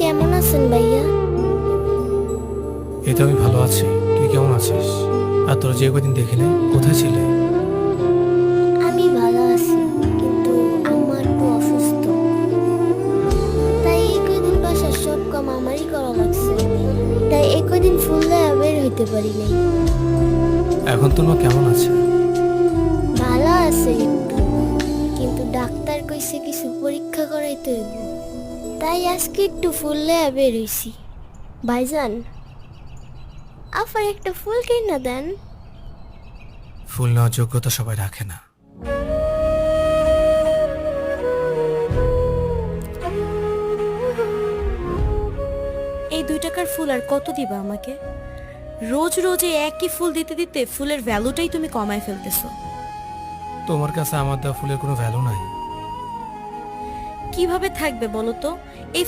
কেমন আছেন ভাইয়া? এই তো আমি ভালো আছি। তুই কেমন আছিস? আর তোর যে কদিন দেখি নাই, কোথায় ছিলে? আমি ভালো আছি, কিন্তু আম্মা একটু অসুস্থ। তাই এই কদিন বাসার সব কাম আমারই করা লাগছে। তাই এই কদিন ফুললে বের হইতে পারি নাই। এখন তোর মা কেমন আছে? ভালো আছে একটু, কিন্তু ডাক্তার কইছে কিছু পরীক্ষা করাইতে হইব। তাই আজকে একটু ফুললে বের হইছি। ভাইজান, আফার একটা ফুল কিনা দেন। ফুল নেওয়ার যোগ্যতা সবাই রাখে না। এই 2 টাকার ফুল আর কত দিবা আমাকে? রোজ রোজ এই একই ফুল দিতে দিতে ফুলের ভ্যালুটাই তুমি কমায় ফেলতেছো। তোমার কাছে আমার দেওয়া ফুলের কোনো ভ্যালু নাই। কিভাবে থাকবে বলো তো? এই